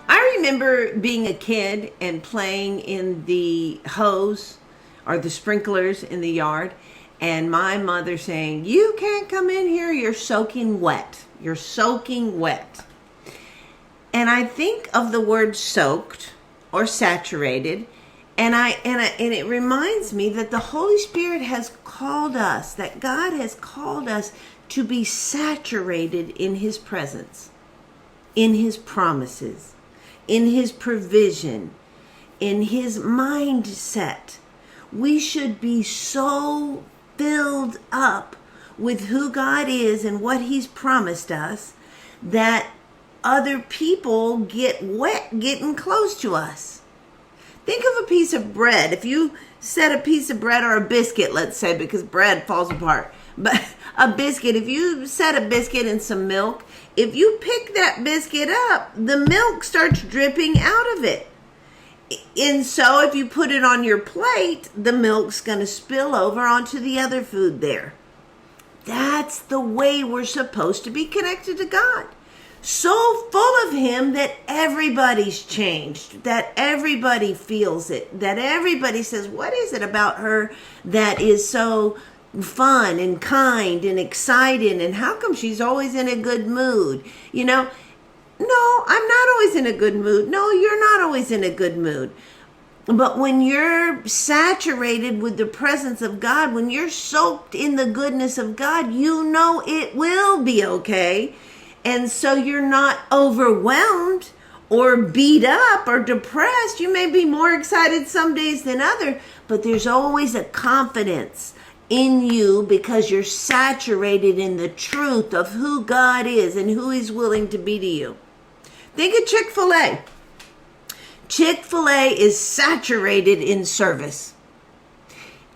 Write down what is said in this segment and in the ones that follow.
I remember being a kid and playing in the hose or the sprinklers in the yard, and my mother saying, "You can't come in here, you're soaking wet. You're soaking wet." And I think of the word soaked or saturated, and it reminds me that the Holy Spirit has called us, that God has called us to be saturated in His presence, in His promises, in His provision, in His mindset. We should be so filled up with who God is and what He's promised us that other people get wet getting close to us. Think of a piece of bread. If you set a piece of bread or a biscuit, let's say, because bread falls apart, but a biscuit, if you set a biscuit in some milk, if you pick that biscuit up, the milk starts dripping out of it. And so if you put it on your plate, the milk's going to spill over onto the other food there. That's the way we're supposed to be connected to God. So full of Him that everybody's changed, that everybody feels it, that everybody says, "What is it about her that is so fun and kind and excited, and how come she's always in a good mood?" You know, no, I'm not always in a good mood. No, you're not always in a good mood. But when you're saturated with the presence of God, when you're soaked in the goodness of God, you know it will be okay. And so you're not overwhelmed or beat up or depressed. You may be more excited some days than others, but there's always a confidence in you because you're saturated in the truth of who God is and who He's willing to be to you. Think of Chick-fil-A. Chick-fil-A is saturated in service.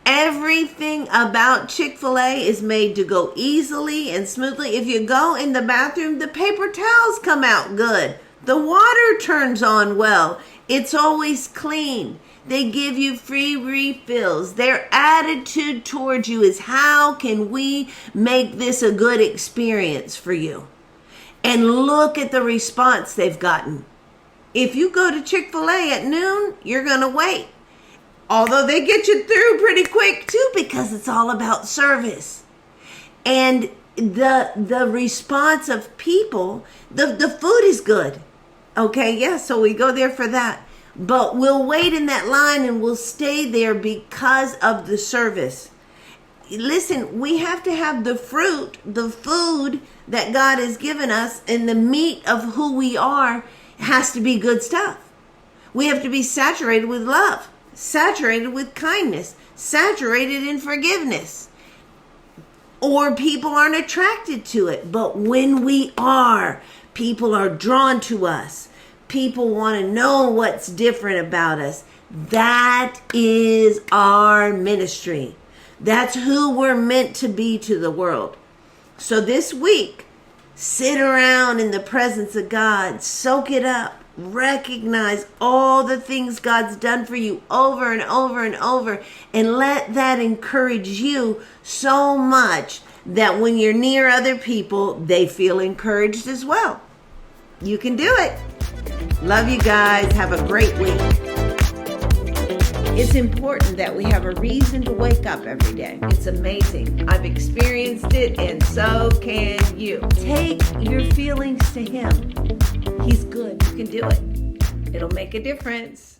Everything about Chick-fil-A is made to go easily and smoothly. If you go in the bathroom, the paper towels come out good. The water turns on well. It's always clean. They give you free refills. Their attitude towards you is, how can we make this a good experience for you? And look at the response they've gotten. If you go to Chick-fil-A at noon, you're going to wait. Although they get you through pretty quick too, because it's all about service. And the response of people, the food is good. Okay, yeah, so we go there for that. But we'll wait in that line and we'll stay there because of the service. Listen, we have to have the fruit, the food that God has given us, and the meat of who we are has to be good stuff. We have to be saturated with love, saturated with kindness, saturated in forgiveness, or people aren't attracted to it. But when we are, people are drawn to us. People want to know what's different about us. That is our ministry. That's who we're meant to be to the world. So this week, sit around in the presence of God, soak it up, recognize all the things God's done for you over and over and over, and let that encourage you so much that when you're near other people, they feel encouraged as well. You can do it. Love you guys. Have a great week. It's important that we have a reason to wake up every day. It's amazing. I've experienced it, and so can you. Take your feelings to Him. He's good. You can do it. It'll make a difference.